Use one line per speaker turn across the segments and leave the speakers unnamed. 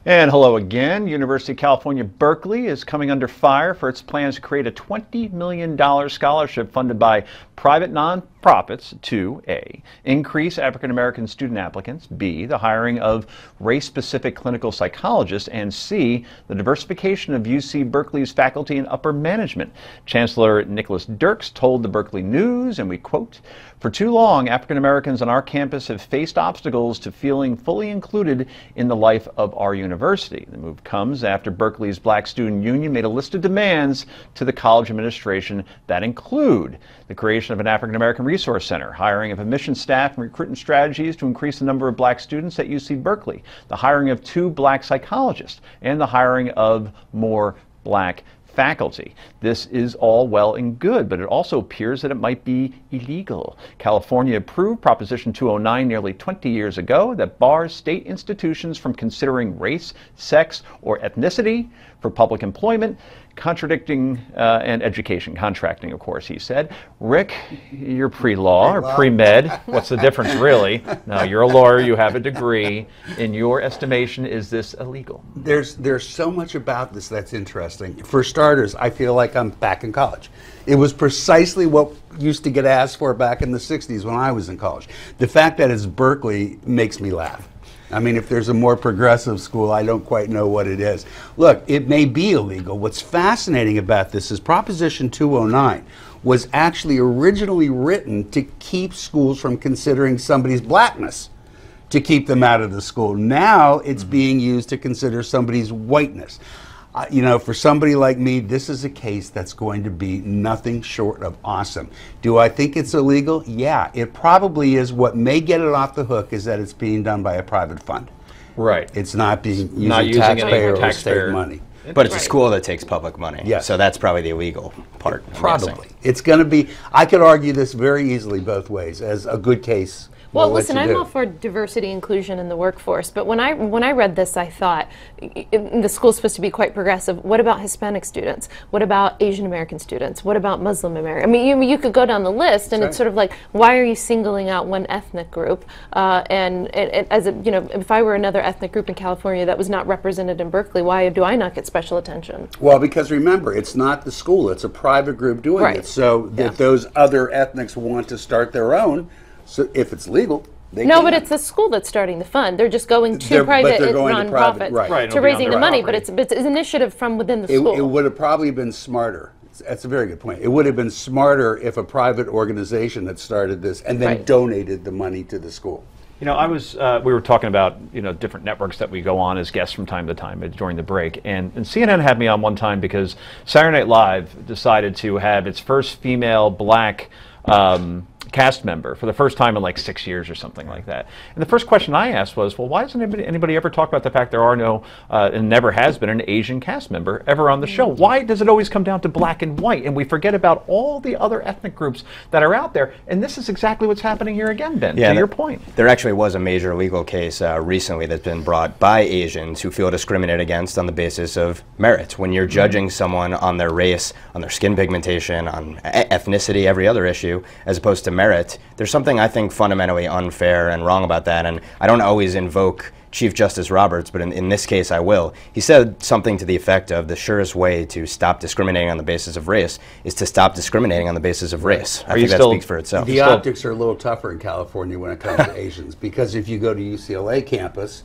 And hello again. University of California, Berkeley is coming under fire for its plans to create a $20 million scholarship funded by private nonprofits to A, increase African American student applicants, B, the hiring of race-specific clinical psychologists, and C, the diversification of UC Berkeley's faculty and upper management. Chancellor Nicholas Dirks told the Berkeley News, and we quote, "For too long, African Americans on our campus have faced obstacles to feeling fully included in the life of our university." The move comes after Berkeley's Black Student Union made a list of demands to the college administration that include the creation of an African American Resource Center, hiring of admissions staff and recruitment strategies to increase the number of black students at UC Berkeley, the hiring of 2 black psychologists, and the hiring of more black faculty. This is all well and good, but it also appears that it might be illegal. California approved Proposition 209 nearly 20 years ago that bars state institutions from considering race, sex, or ethnicity for public employment, contracting, of course, he said. Rick, you're pre-law or pre-med. What's the difference, really? No, you're a lawyer, you have a degree. In your estimation, is this illegal?
There's so much about this that's interesting. For starters, I feel like I'm back in college. It was precisely what used to get asked for back in the 60s when I was in college. The fact that it's Berkeley makes me laugh. I mean, if there's a more progressive school, I don't quite know what it is. Look, it may be illegal. What's fascinating about this is Proposition 209 was actually originally written to keep schools from considering somebody's blackness, to keep them out of the school. Now it's being used to consider somebody's whiteness. You know, for somebody like me, this is a case that's going to be nothing short of awesome. Do I think it's illegal? Yeah, it probably is. What may get it off the hook is that it's being done by a private fund.
Right.
It's not being using taxpayer or state money.
But it's a school that takes public money.
Yes.
So that's probably the illegal part.
Probably. It's going to be, I could argue this very easily both ways as a good case.
Well, listen, I'm all for diversity inclusion in the workforce, but when I read this, I thought the school's supposed to be quite progressive. What about Hispanic students? What about Asian American students? What about Muslim American? I mean, you could go down the list, and it's sort of like, why are you singling out one ethnic group? And as a, you know, if I were another ethnic group in California that was not represented in Berkeley, why do I not get special attention?
Well, because remember, it's not the school; it's a private group doing it. So that those other ethnics want to start their own. So if it's legal, they can.
But it's the school that's starting the fund. They're just going to private nonprofits to raising the money, but it's an initiative from within the school.
It would have probably been smarter. That's a very good point. It would have been smarter if a private organization had started this and then donated the money to the school.
You know, we were talking about, you know, different networks that we go on as guests from time to time during the break. And CNN had me on one time because Saturday Night Live decided to have its first female black cast member for the first time in like 6 years or something like that. And the first question I asked was, well, why doesn't anybody ever talk about the fact there are no, and never has been, an Asian cast member ever on the show? Why does it always come down to black and white, and we forget about all the other ethnic groups that are out there? And this is exactly what's happening here again, Ben, to your point.
There actually was a major legal case recently that's been brought by Asians who feel discriminated against on the basis of merit. When you're judging someone on their race, on their skin pigmentation, on ethnicity, every other issue, as opposed to merit, there's something I think fundamentally unfair and wrong about that. And I don't always invoke Chief Justice Roberts, but in this case I will. He said something to the effect of the surest way to stop discriminating on the basis of race is to stop discriminating on the basis of race. I think that speaks for itself.
The optics are a little tougher in California when it comes to Asians, because if you go to UCLA campus,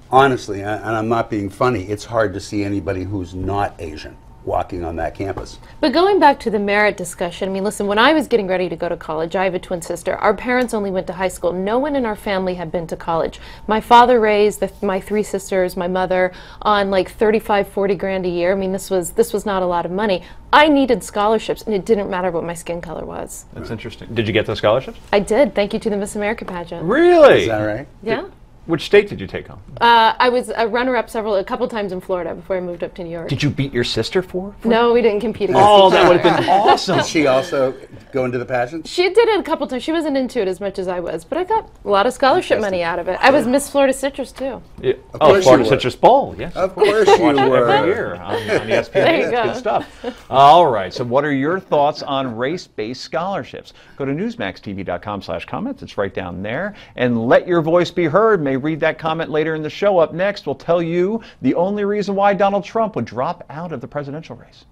honestly, and I'm not being funny, it's hard to see anybody who's not Asian walking on that campus.
But going back to the merit discussion, I mean, listen, when I was getting ready to go to college, I have a twin sister. Our parents only went to high school. No one in our family had been to college. My father raised my 3 sisters, my mother, on like 35, 40 grand a year. I mean, this was not a lot of money. I needed scholarships, and it didn't matter what my skin color was.
That's interesting. Did you get the scholarships?
I did. Thank you to the Miss America pageant.
Really?
Is that right?
Yeah.
Which state did you take home?
I was a runner-up a couple times in Florida before I moved up to New York.
Did you beat your sister for
No, we didn't compete against
Oh, that would have been awesome.
Did she also go into the pageant?
She did it a couple times. She wasn't into it as much as I was, but I got a lot of scholarship money out of it. I was Miss Florida Citrus, too.
Yeah. Oh, Florida Citrus Bowl, yes.
Of course you were.
Every year on ESPN.
There you
That's
go.
good stuff. All right, so what are your thoughts on race-based scholarships? Go to newsmaxtv.com/comments. It's right down there. And let your voice be heard. may read that comment later in the show. Up next, we'll tell you the only reason why Donald Trump would drop out of the presidential race.